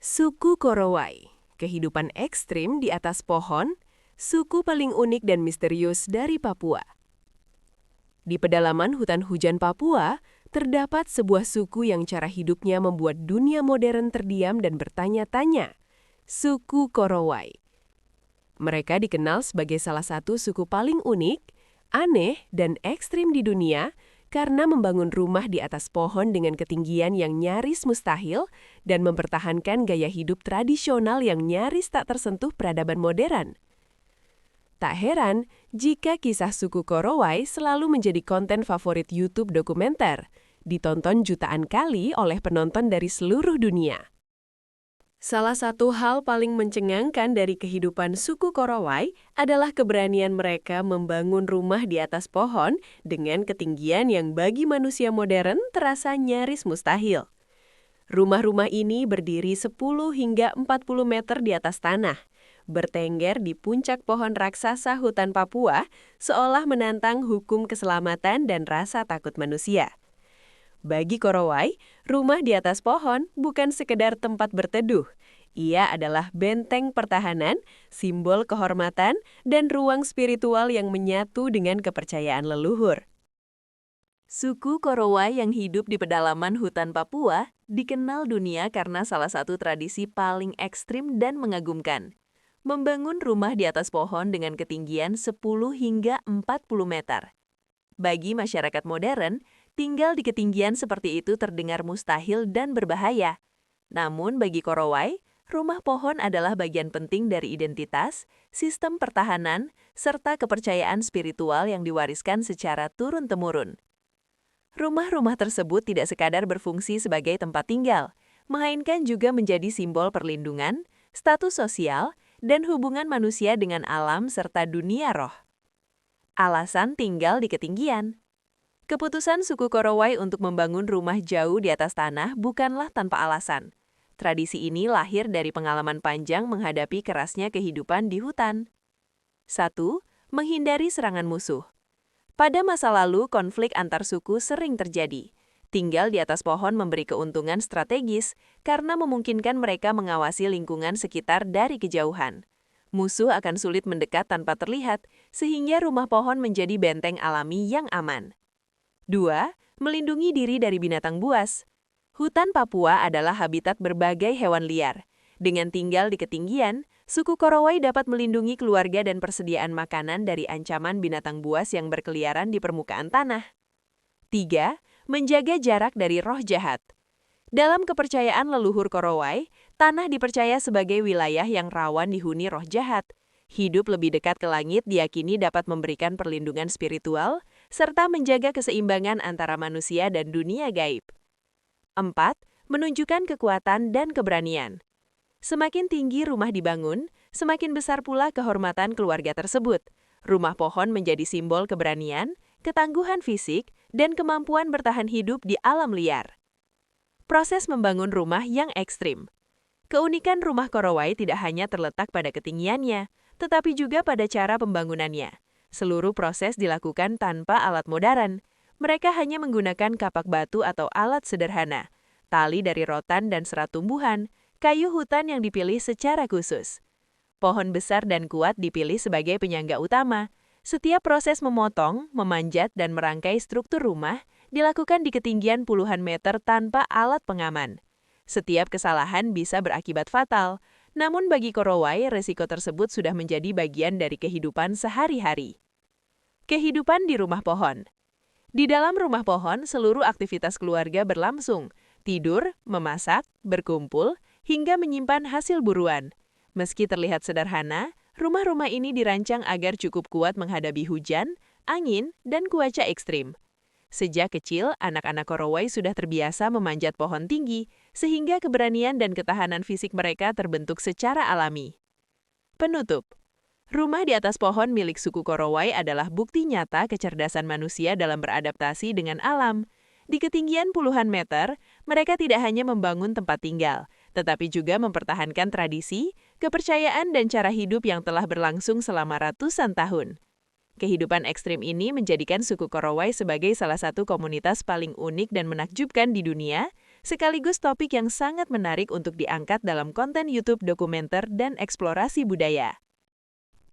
Suku Korowai, kehidupan ekstrim di atas pohon, suku paling unik dan misterius dari Papua. Di pedalaman hutan hujan Papua, terdapat sebuah suku yang cara hidupnya membuat dunia modern terdiam dan bertanya-tanya, suku Korowai. Mereka dikenal sebagai salah satu suku paling unik, aneh, dan ekstrim di dunia karena membangun rumah di atas pohon dengan ketinggian yang nyaris mustahil dan mempertahankan gaya hidup tradisional yang nyaris tak tersentuh peradaban modern. Tak heran jika kisah suku Korowai selalu menjadi konten favorit YouTube dokumenter, ditonton jutaan kali oleh penonton dari seluruh dunia. Salah satu hal paling mencengangkan dari kehidupan suku Korowai adalah keberanian mereka membangun rumah di atas pohon dengan ketinggian yang bagi manusia modern terasa nyaris mustahil. Rumah-rumah ini berdiri 10 hingga 40 meter di atas tanah, bertengger di puncak pohon raksasa hutan Papua, seolah menantang hukum keselamatan dan rasa takut manusia. Bagi Korowai, rumah di atas pohon bukan sekedar tempat berteduh. Ia adalah benteng pertahanan, simbol kehormatan, dan ruang spiritual yang menyatu dengan kepercayaan leluhur. Suku Korowai yang hidup di pedalaman hutan Papua dikenal dunia karena salah satu tradisi paling ekstrim dan mengagumkan. Membangun rumah di atas pohon dengan ketinggian 10 hingga 40 meter. Bagi masyarakat modern, tinggal di ketinggian seperti itu terdengar mustahil dan berbahaya. Namun bagi Korowai, rumah pohon adalah bagian penting dari identitas, sistem pertahanan, serta kepercayaan spiritual yang diwariskan secara turun-temurun. Rumah-rumah tersebut tidak sekadar berfungsi sebagai tempat tinggal, melainkan juga menjadi simbol perlindungan, status sosial, dan hubungan manusia dengan alam serta dunia roh. Alasan tinggal di ketinggian. Keputusan suku Korowai untuk membangun rumah jauh di atas tanah bukanlah tanpa alasan. Tradisi ini lahir dari pengalaman panjang menghadapi kerasnya kehidupan di hutan. 1. Menghindari serangan musuh. Pada masa lalu, konflik antar suku sering terjadi. Tinggal di atas pohon memberi keuntungan strategis karena memungkinkan mereka mengawasi lingkungan sekitar dari kejauhan. Musuh akan sulit mendekat tanpa terlihat, sehingga rumah pohon menjadi benteng alami yang aman. 2. Melindungi diri dari binatang buas. Hutan Papua adalah habitat berbagai hewan liar. Dengan tinggal di ketinggian, suku Korowai dapat melindungi keluarga dan persediaan makanan dari ancaman binatang buas yang berkeliaran di permukaan tanah. 3. Menjaga jarak dari roh jahat. Dalam kepercayaan leluhur Korowai, tanah dipercaya sebagai wilayah yang rawan dihuni roh jahat. Hidup lebih dekat ke langit diyakini dapat memberikan perlindungan spiritual, serta menjaga keseimbangan antara manusia dan dunia gaib. 4. Menunjukkan kekuatan dan keberanian. Semakin tinggi rumah dibangun, semakin besar pula kehormatan keluarga tersebut. Rumah pohon menjadi simbol keberanian, ketangguhan fisik, dan kemampuan bertahan hidup di alam liar. Proses membangun rumah yang ekstrim. Keunikan rumah Korowai tidak hanya terletak pada ketinggiannya, tetapi juga pada cara pembangunannya. Seluruh proses dilakukan tanpa alat modern. Mereka hanya menggunakan kapak batu atau alat sederhana, tali dari rotan dan serat tumbuhan, kayu hutan yang dipilih secara khusus. Pohon besar dan kuat dipilih sebagai penyangga utama. Setiap proses memotong, memanjat, dan merangkai struktur rumah dilakukan di ketinggian puluhan meter tanpa alat pengaman. Setiap kesalahan bisa berakibat fatal, namun bagi Korowai, resiko tersebut sudah menjadi bagian dari kehidupan sehari-hari. Kehidupan di rumah pohon. Di dalam rumah pohon, seluruh aktivitas keluarga berlangsung, tidur, memasak, berkumpul, hingga menyimpan hasil buruan. Meski terlihat sederhana, rumah-rumah ini dirancang agar cukup kuat menghadapi hujan, angin, dan cuaca ekstrim. Sejak kecil, anak-anak Korowai sudah terbiasa memanjat pohon tinggi, sehingga keberanian dan ketahanan fisik mereka terbentuk secara alami. Penutup. Rumah di atas pohon milik suku Korowai adalah bukti nyata kecerdasan manusia dalam beradaptasi dengan alam. Di ketinggian puluhan meter, mereka tidak hanya membangun tempat tinggal, tetapi juga mempertahankan tradisi, kepercayaan, dan cara hidup yang telah berlangsung selama ratusan tahun. Kehidupan ekstrim ini menjadikan suku Korowai sebagai salah satu komunitas paling unik dan menakjubkan di dunia, sekaligus topik yang sangat menarik untuk diangkat dalam konten YouTube dokumenter dan eksplorasi budaya.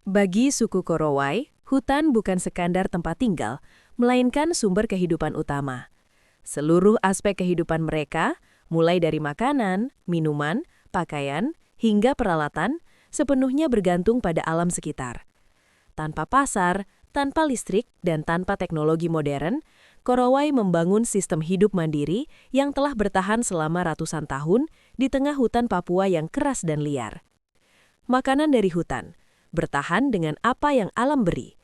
Bagi suku Korowai, hutan bukan sekadar tempat tinggal, melainkan sumber kehidupan utama. Seluruh aspek kehidupan mereka, mulai dari makanan, minuman, pakaian, hingga peralatan, sepenuhnya bergantung pada alam sekitar. Tanpa pasar, tanpa listrik, dan tanpa teknologi modern, Korowai membangun sistem hidup mandiri yang telah bertahan selama ratusan tahun di tengah hutan Papua yang keras dan liar. Makanan dari hutan, bertahan dengan apa yang alam beri.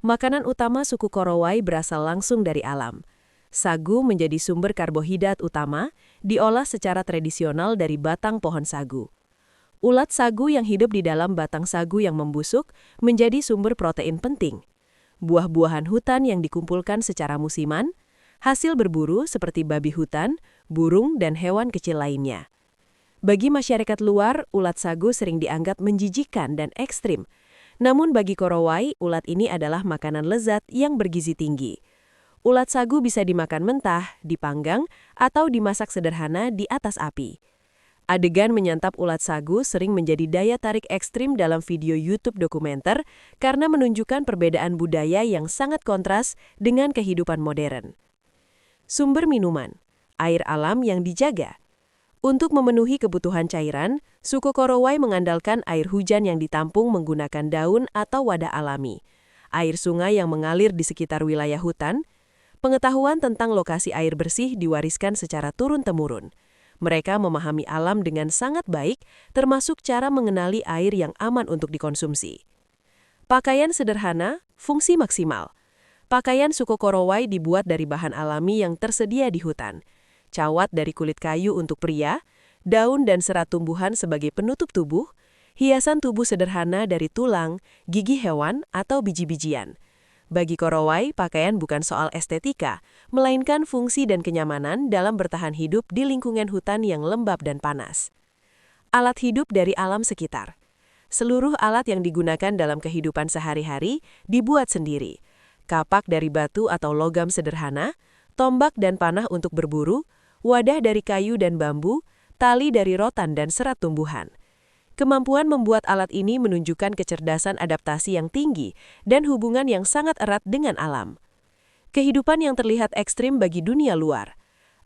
Makanan utama suku Korowai berasal langsung dari alam. Sagu menjadi sumber karbohidrat utama, diolah secara tradisional dari batang pohon sagu. Ulat sagu yang hidup di dalam batang sagu yang membusuk menjadi sumber protein penting. Buah-buahan hutan yang dikumpulkan secara musiman, hasil berburu seperti babi hutan, burung, dan hewan kecil lainnya. Bagi masyarakat luar, ulat sagu sering dianggap menjijikan dan ekstrim. Namun bagi Korowai, ulat ini adalah makanan lezat yang bergizi tinggi. Ulat sagu bisa dimakan mentah, dipanggang, atau dimasak sederhana di atas api. Adegan menyantap ulat sagu sering menjadi daya tarik ekstrim dalam video YouTube dokumenter karena menunjukkan perbedaan budaya yang sangat kontras dengan kehidupan modern. Sumber minuman, air alam yang dijaga. Untuk memenuhi kebutuhan cairan, suku Korowai mengandalkan air hujan yang ditampung menggunakan daun atau wadah alami, air sungai yang mengalir di sekitar wilayah hutan. Pengetahuan tentang lokasi air bersih diwariskan secara turun-temurun. Mereka memahami alam dengan sangat baik, termasuk cara mengenali air yang aman untuk dikonsumsi. Pakaian sederhana, fungsi maksimal. Pakaian suku Korowai dibuat dari bahan alami yang tersedia di hutan. Cawat dari kulit kayu untuk pria, daun dan serat tumbuhan sebagai penutup tubuh, hiasan tubuh sederhana dari tulang, gigi hewan, atau biji-bijian. Bagi Korowai, pakaian bukan soal estetika, melainkan fungsi dan kenyamanan dalam bertahan hidup di lingkungan hutan yang lembab dan panas. Alat hidup dari alam sekitar. Seluruh alat yang digunakan dalam kehidupan sehari-hari dibuat sendiri. Kapak dari batu atau logam sederhana, tombak dan panah untuk berburu, wadah dari kayu dan bambu, tali dari rotan dan serat tumbuhan. Kemampuan membuat alat ini menunjukkan kecerdasan adaptasi yang tinggi dan hubungan yang sangat erat dengan alam. Kehidupan yang terlihat ekstrim bagi dunia luar.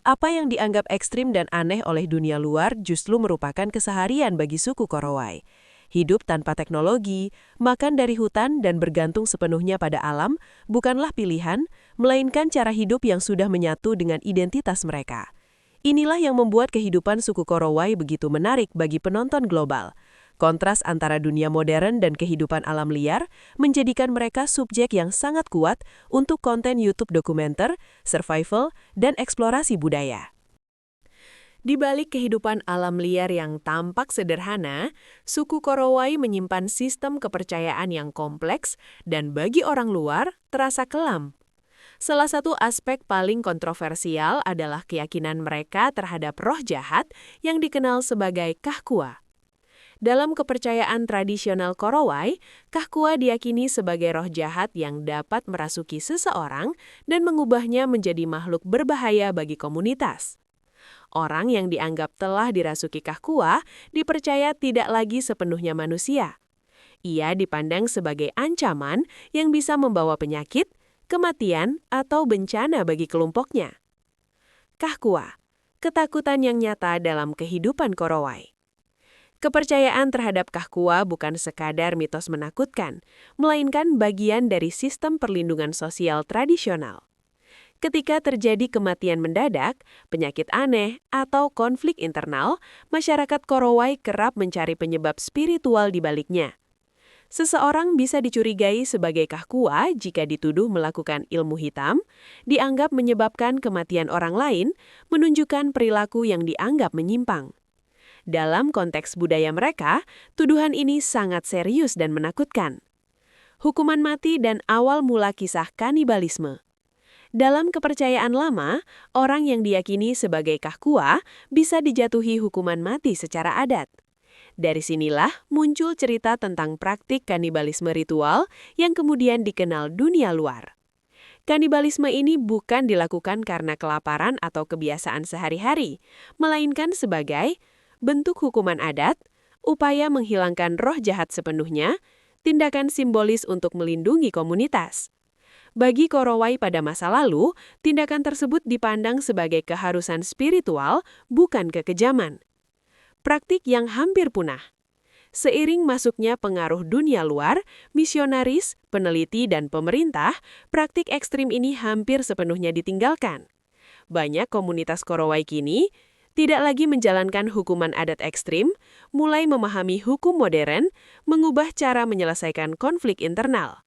Apa yang dianggap ekstrim dan aneh oleh dunia luar justru merupakan keseharian bagi suku Korowai. Hidup tanpa teknologi, makan dari hutan, dan bergantung sepenuhnya pada alam bukanlah pilihan, melainkan cara hidup yang sudah menyatu dengan identitas mereka. Inilah yang membuat kehidupan suku Korowai begitu menarik bagi penonton global. Kontras antara dunia modern dan kehidupan alam liar menjadikan mereka subjek yang sangat kuat untuk konten YouTube dokumenter, survival, dan eksplorasi budaya. Di balik kehidupan alam liar yang tampak sederhana, suku Korowai menyimpan sistem kepercayaan yang kompleks dan bagi orang luar terasa kelam. Salah satu aspek paling kontroversial adalah keyakinan mereka terhadap roh jahat yang dikenal sebagai Kahkua. Dalam kepercayaan tradisional Korowai, Kahkua diyakini sebagai roh jahat yang dapat merasuki seseorang dan mengubahnya menjadi makhluk berbahaya bagi komunitas. Orang yang dianggap telah dirasuki Kahkua dipercaya tidak lagi sepenuhnya manusia. Ia dipandang sebagai ancaman yang bisa membawa penyakit, kematian, atau bencana bagi kelompoknya. Kahkua, ketakutan yang nyata dalam kehidupan Korowai. Kepercayaan terhadap Kahkua bukan sekadar mitos menakutkan, melainkan bagian dari sistem perlindungan sosial tradisional. Ketika terjadi kematian mendadak, penyakit aneh, atau konflik internal, masyarakat Korowai kerap mencari penyebab spiritual di baliknya. Seseorang bisa dicurigai sebagai Kahkua jika dituduh melakukan ilmu hitam, dianggap menyebabkan kematian orang lain, menunjukkan perilaku yang dianggap menyimpang. Dalam konteks budaya mereka, tuduhan ini sangat serius dan menakutkan. Hukuman mati dan awal mula kisah kanibalisme. Dalam kepercayaan lama, orang yang diyakini sebagai Kahkua bisa dijatuhi hukuman mati secara adat. Dari sinilah muncul cerita tentang praktik kanibalisme ritual yang kemudian dikenal dunia luar. Kanibalisme ini bukan dilakukan karena kelaparan atau kebiasaan sehari-hari, melainkan sebagai bentuk hukuman adat, upaya menghilangkan roh jahat sepenuhnya, tindakan simbolis untuk melindungi komunitas. Bagi Korowai pada masa lalu, tindakan tersebut dipandang sebagai keharusan spiritual, bukan kekejaman. Praktik yang hampir punah. Seiring masuknya pengaruh dunia luar, misionaris, peneliti, dan pemerintah, praktik ekstrim ini hampir sepenuhnya ditinggalkan. Banyak komunitas Korowai kini tidak lagi menjalankan hukuman adat ekstrim, mulai memahami hukum modern, mengubah cara menyelesaikan konflik internal.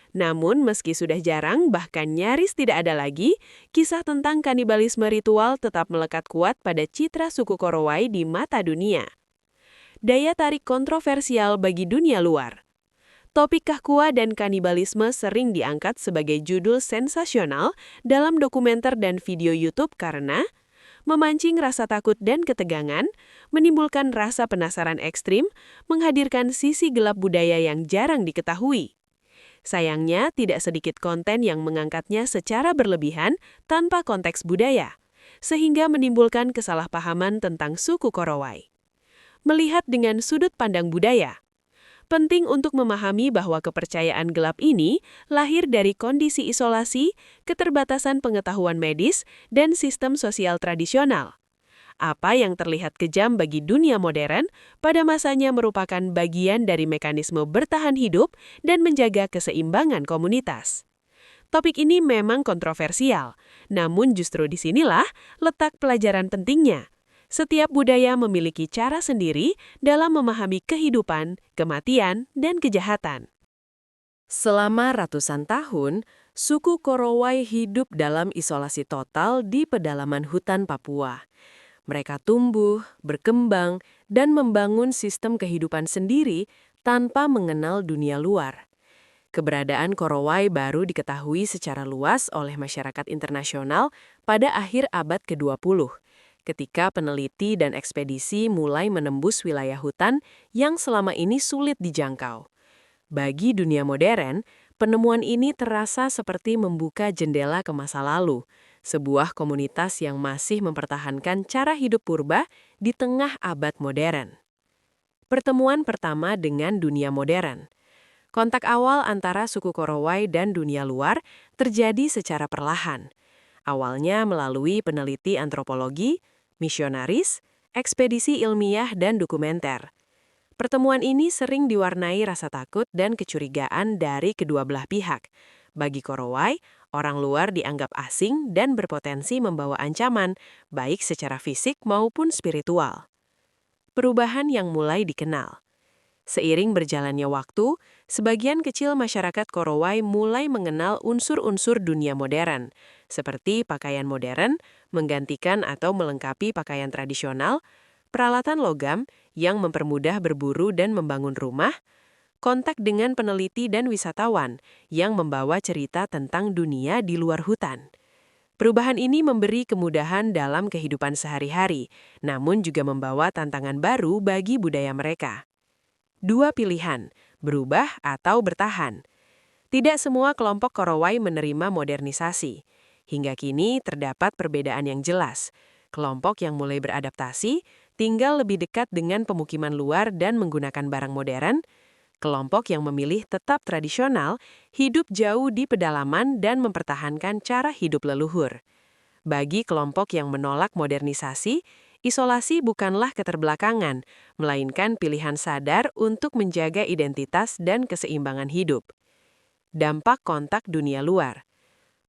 Namun, meski sudah jarang, bahkan nyaris tidak ada lagi, kisah tentang kanibalisme ritual tetap melekat kuat pada citra suku Korowai di mata dunia. Daya tarik kontroversial bagi dunia luar. Topik Kahkua dan kanibalisme sering diangkat sebagai judul sensasional dalam dokumenter dan video YouTube karena memancing rasa takut dan ketegangan, menimbulkan rasa penasaran ekstrim, menghadirkan sisi gelap budaya yang jarang diketahui. Sayangnya, tidak sedikit konten yang mengangkatnya secara berlebihan tanpa konteks budaya, sehingga menimbulkan kesalahpahaman tentang suku Korowai. Melihat dengan sudut pandang budaya. Penting untuk memahami bahwa kepercayaan gelap ini lahir dari kondisi isolasi, keterbatasan pengetahuan medis, dan sistem sosial tradisional. Apa yang terlihat kejam bagi dunia modern, pada masanya merupakan bagian dari mekanisme bertahan hidup dan menjaga keseimbangan komunitas. Topik ini memang kontroversial, namun justru disinilah letak pelajaran pentingnya. Setiap budaya memiliki cara sendiri dalam memahami kehidupan, kematian, dan kejahatan. Selama ratusan tahun, suku Korowai hidup dalam isolasi total di pedalaman hutan Papua. Mereka tumbuh, berkembang, dan membangun sistem kehidupan sendiri tanpa mengenal dunia luar. Keberadaan Korowai baru diketahui secara luas oleh masyarakat internasional pada akhir abad ke-20. Ketika peneliti dan ekspedisi mulai menembus wilayah hutan yang selama ini sulit dijangkau. Bagi dunia modern, penemuan ini terasa seperti membuka jendela ke masa lalu, sebuah komunitas yang masih mempertahankan cara hidup purba di tengah abad modern. Pertemuan pertama dengan dunia modern. Kontak awal antara suku Korowai dan dunia luar terjadi secara perlahan. Awalnya melalui peneliti antropologi, misionaris, ekspedisi ilmiah, dan dokumenter. Pertemuan ini sering diwarnai rasa takut dan kecurigaan dari kedua belah pihak. Bagi Korowai, orang luar dianggap asing dan berpotensi membawa ancaman, baik secara fisik maupun spiritual. Perubahan yang mulai dikenal. Seiring berjalannya waktu, sebagian kecil masyarakat Korowai mulai mengenal unsur-unsur dunia modern, seperti pakaian modern, menggantikan atau melengkapi pakaian tradisional, peralatan logam yang mempermudah berburu dan membangun rumah, kontak dengan peneliti dan wisatawan yang membawa cerita tentang dunia di luar hutan. Perubahan ini memberi kemudahan dalam kehidupan sehari-hari, namun juga membawa tantangan baru bagi budaya mereka. Dua pilihan, berubah atau bertahan. Tidak semua kelompok Korowai menerima modernisasi. Hingga kini terdapat perbedaan yang jelas. Kelompok yang mulai beradaptasi, tinggal lebih dekat dengan pemukiman luar dan menggunakan barang modern. Kelompok yang memilih tetap tradisional, hidup jauh di pedalaman dan mempertahankan cara hidup leluhur. Bagi kelompok yang menolak modernisasi, isolasi bukanlah keterbelakangan, melainkan pilihan sadar untuk menjaga identitas dan keseimbangan hidup. Dampak kontak dunia luar.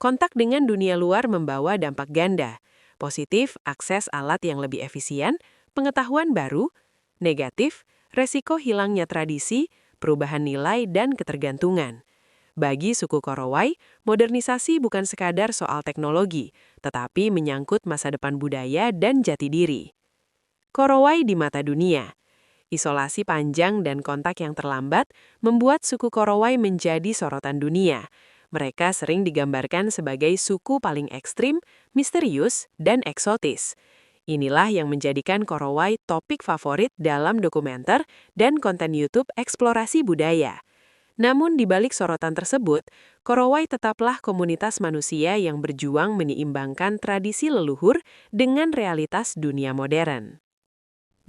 Kontak dengan dunia luar membawa dampak ganda. Positif, akses alat yang lebih efisien, pengetahuan baru. Negatif, resiko hilangnya tradisi, perubahan nilai, dan ketergantungan. Bagi suku Korowai, modernisasi bukan sekadar soal teknologi, tetapi menyangkut masa depan budaya dan jati diri. Korowai di mata dunia. Isolasi panjang dan kontak yang terlambat membuat suku Korowai menjadi sorotan dunia. Mereka sering digambarkan sebagai suku paling ekstrim, misterius, dan eksotis. Inilah yang menjadikan Korowai topik favorit dalam dokumenter dan konten YouTube eksplorasi budaya. Namun di balik sorotan tersebut, Korowai tetaplah komunitas manusia yang berjuang menyeimbangkan tradisi leluhur dengan realitas dunia modern.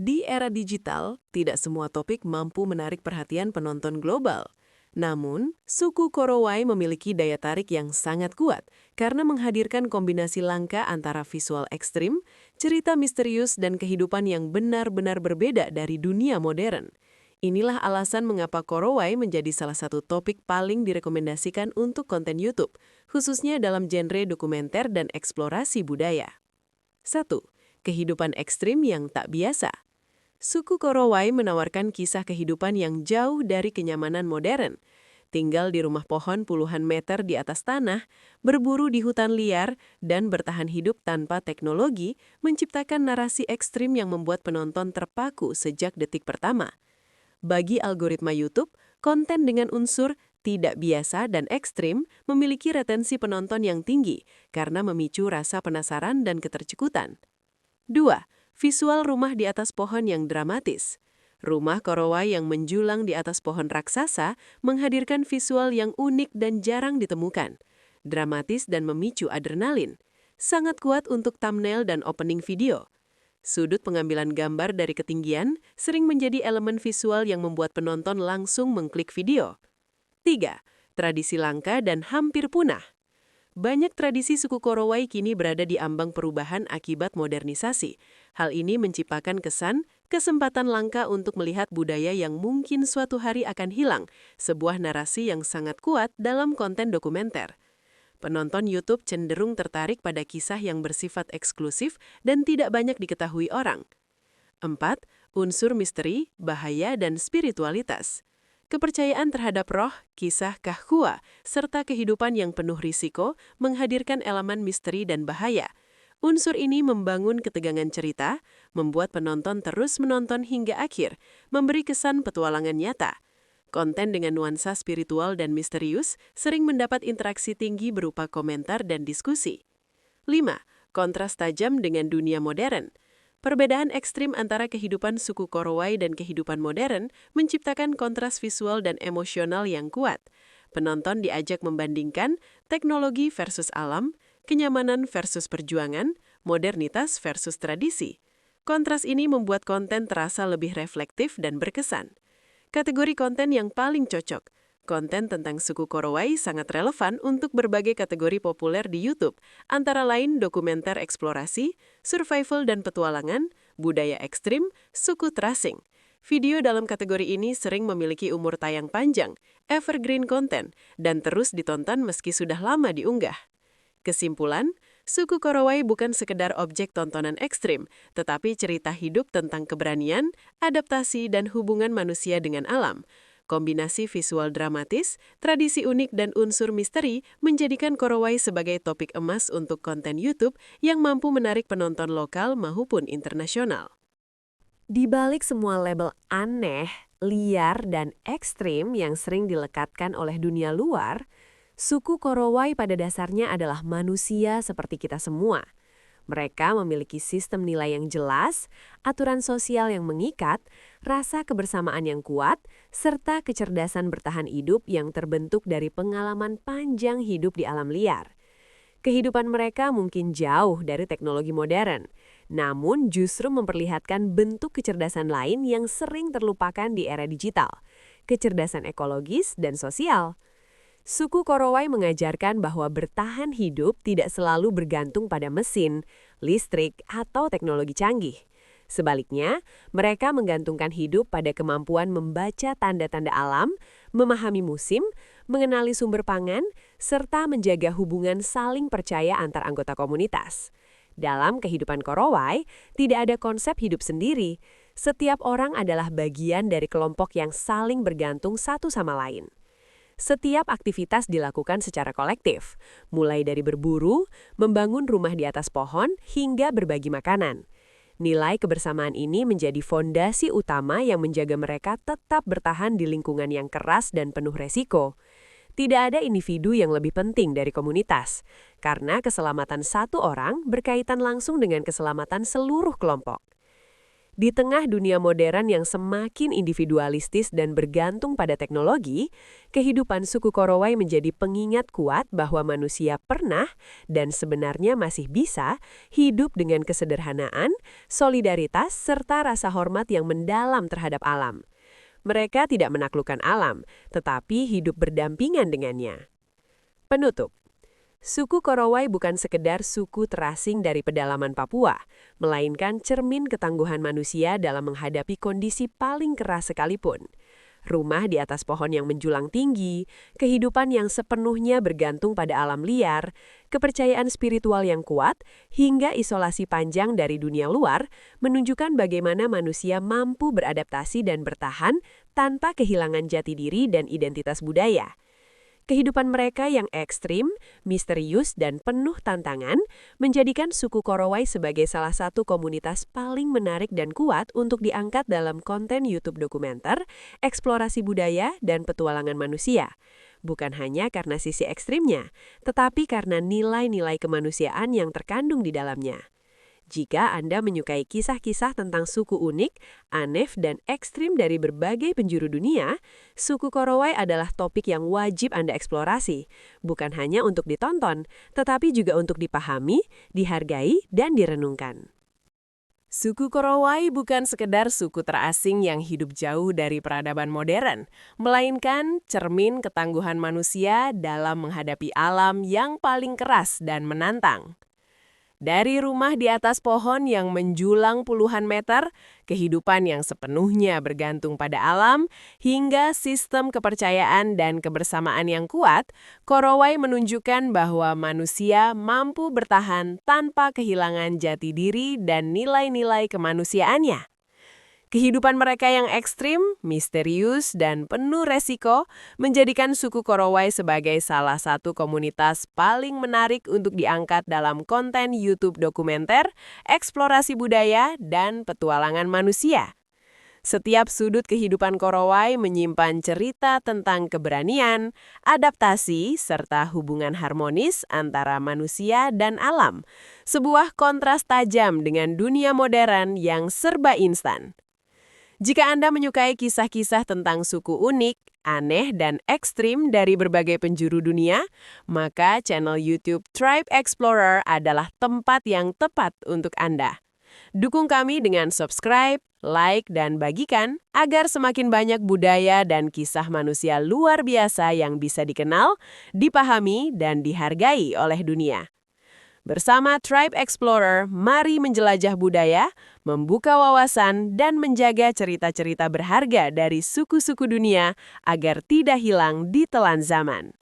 Di era digital, tidak semua topik mampu menarik perhatian penonton global. Namun, suku Korowai memiliki daya tarik yang sangat kuat karena menghadirkan kombinasi langka antara visual ekstrim, cerita misterius, dan kehidupan yang benar-benar berbeda dari dunia modern. Inilah alasan mengapa Korowai menjadi salah satu topik paling direkomendasikan untuk konten YouTube, khususnya dalam genre dokumenter dan eksplorasi budaya. 1. Kehidupan ekstrim yang tak biasa. Suku Korowai menawarkan kisah kehidupan yang jauh dari kenyamanan modern. Tinggal di rumah pohon puluhan meter di atas tanah, berburu di hutan liar, dan bertahan hidup tanpa teknologi menciptakan narasi ekstrim yang membuat penonton terpaku sejak detik pertama. Bagi algoritma YouTube, konten dengan unsur tidak biasa dan ekstrim memiliki retensi penonton yang tinggi karena memicu rasa penasaran dan ketercekutan. 2. Visual rumah di atas pohon yang dramatis. Rumah Korowai yang menjulang di atas pohon raksasa menghadirkan visual yang unik dan jarang ditemukan. Dramatis dan memicu adrenalin. Sangat kuat untuk thumbnail dan opening video. Sudut pengambilan gambar dari ketinggian sering menjadi elemen visual yang membuat penonton langsung mengklik video. 3. Tradisi langka dan hampir punah. Banyak tradisi suku Korowai kini berada di ambang perubahan akibat modernisasi. Hal ini menciptakan kesan, kesempatan langka untuk melihat budaya yang mungkin suatu hari akan hilang, sebuah narasi yang sangat kuat dalam konten dokumenter. Penonton YouTube cenderung tertarik pada kisah yang bersifat eksklusif dan tidak banyak diketahui orang. 4. Unsur misteri, bahaya, dan spiritualitas. Kepercayaan terhadap roh, kisah kahkua, serta kehidupan yang penuh risiko menghadirkan elemen misteri dan bahaya. Unsur ini membangun ketegangan cerita, membuat penonton terus menonton hingga akhir, memberi kesan petualangan nyata. Konten dengan nuansa spiritual dan misterius sering mendapat interaksi tinggi berupa komentar dan diskusi. 5. Kontras tajam dengan dunia modern. Perbedaan ekstrim antara kehidupan suku Korowai dan kehidupan modern menciptakan kontras visual dan emosional yang kuat. Penonton diajak membandingkan teknologi versus alam, kenyamanan versus perjuangan, modernitas versus tradisi. Kontras ini membuat konten terasa lebih reflektif dan berkesan. Kategori konten yang paling cocok. Konten tentang suku Korowai sangat relevan untuk berbagai kategori populer di YouTube, antara lain dokumenter eksplorasi, survival dan petualangan, budaya ekstrim, suku terasing. Video dalam kategori ini sering memiliki umur tayang panjang, evergreen content, dan terus ditonton meski sudah lama diunggah. Kesimpulan, suku Korowai bukan sekedar objek tontonan ekstrim, tetapi cerita hidup tentang keberanian, adaptasi, dan hubungan manusia dengan alam. Kombinasi visual dramatis, tradisi unik, dan unsur misteri menjadikan Korowai sebagai topik emas untuk konten YouTube yang mampu menarik penonton lokal maupun internasional. Di balik semua label aneh, liar, dan ekstrim yang sering dilekatkan oleh dunia luar, suku Korowai pada dasarnya adalah manusia seperti kita semua. Mereka memiliki sistem nilai yang jelas, aturan sosial yang mengikat, rasa kebersamaan yang kuat, serta kecerdasan bertahan hidup yang terbentuk dari pengalaman panjang hidup di alam liar. Kehidupan mereka mungkin jauh dari teknologi modern, namun justru memperlihatkan bentuk kecerdasan lain yang sering terlupakan di era digital, kecerdasan ekologis dan sosial. Suku Korowai mengajarkan bahwa bertahan hidup tidak selalu bergantung pada mesin, listrik, atau teknologi canggih. Sebaliknya, mereka menggantungkan hidup pada kemampuan membaca tanda-tanda alam, memahami musim, mengenali sumber pangan, serta menjaga hubungan saling percaya antar anggota komunitas. Dalam kehidupan Korowai, tidak ada konsep hidup sendiri. Setiap orang adalah bagian dari kelompok yang saling bergantung satu sama lain. Setiap aktivitas dilakukan secara kolektif, mulai dari berburu, membangun rumah di atas pohon, hingga berbagi makanan. Nilai kebersamaan ini menjadi fondasi utama yang menjaga mereka tetap bertahan di lingkungan yang keras dan penuh resiko. Tidak ada individu yang lebih penting dari komunitas, karena keselamatan satu orang berkaitan langsung dengan keselamatan seluruh kelompok. Di tengah dunia modern yang semakin individualistis dan bergantung pada teknologi, kehidupan suku Korowai menjadi pengingat kuat bahwa manusia pernah dan sebenarnya masih bisa hidup dengan kesederhanaan, solidaritas, serta rasa hormat yang mendalam terhadap alam. Mereka tidak menaklukkan alam, tetapi hidup berdampingan dengannya. Penutup. Suku Korowai bukan sekedar suku terasing dari pedalaman Papua, melainkan cermin ketangguhan manusia dalam menghadapi kondisi paling keras sekalipun. Rumah di atas pohon yang menjulang tinggi, kehidupan yang sepenuhnya bergantung pada alam liar, kepercayaan spiritual yang kuat, hingga isolasi panjang dari dunia luar, menunjukkan bagaimana manusia mampu beradaptasi dan bertahan tanpa kehilangan jati diri dan identitas budaya. Kehidupan mereka yang ekstrim, misterius, dan penuh tantangan menjadikan suku Korowai sebagai salah satu komunitas paling menarik dan kuat untuk diangkat dalam konten YouTube dokumenter, eksplorasi budaya, dan petualangan manusia. Bukan hanya karena sisi ekstrimnya, tetapi karena nilai-nilai kemanusiaan yang terkandung di dalamnya. Jika Anda menyukai kisah-kisah tentang suku unik, aneh, dan ekstrim dari berbagai penjuru dunia, suku Korowai adalah topik yang wajib Anda eksplorasi, bukan hanya untuk ditonton, tetapi juga untuk dipahami, dihargai, dan direnungkan. Suku Korowai bukan sekedar suku terasing yang hidup jauh dari peradaban modern, melainkan cermin ketangguhan manusia dalam menghadapi alam yang paling keras dan menantang. Dari rumah di atas pohon yang menjulang puluhan meter, kehidupan yang sepenuhnya bergantung pada alam, hingga sistem kepercayaan dan kebersamaan yang kuat, Korowai menunjukkan bahwa manusia mampu bertahan tanpa kehilangan jati diri dan nilai-nilai kemanusiaannya. Kehidupan mereka yang ekstrim, misterius, dan penuh resiko menjadikan suku Korowai sebagai salah satu komunitas paling menarik untuk diangkat dalam konten YouTube dokumenter, eksplorasi budaya, dan petualangan manusia. Setiap sudut kehidupan Korowai menyimpan cerita tentang keberanian, adaptasi, serta hubungan harmonis antara manusia dan alam. Sebuah kontras tajam dengan dunia modern yang serba instan. Jika Anda menyukai kisah-kisah tentang suku unik, aneh, dan ekstrim dari berbagai penjuru dunia, maka channel YouTube Tribe Explorer adalah tempat yang tepat untuk Anda. Dukung kami dengan subscribe, like, dan bagikan agar semakin banyak budaya dan kisah manusia luar biasa yang bisa dikenal, dipahami, dan dihargai oleh dunia. Bersama Tribe Explorer, mari menjelajah budaya, membuka wawasan, dan menjaga cerita-cerita berharga dari suku-suku dunia agar tidak hilang di telan zaman.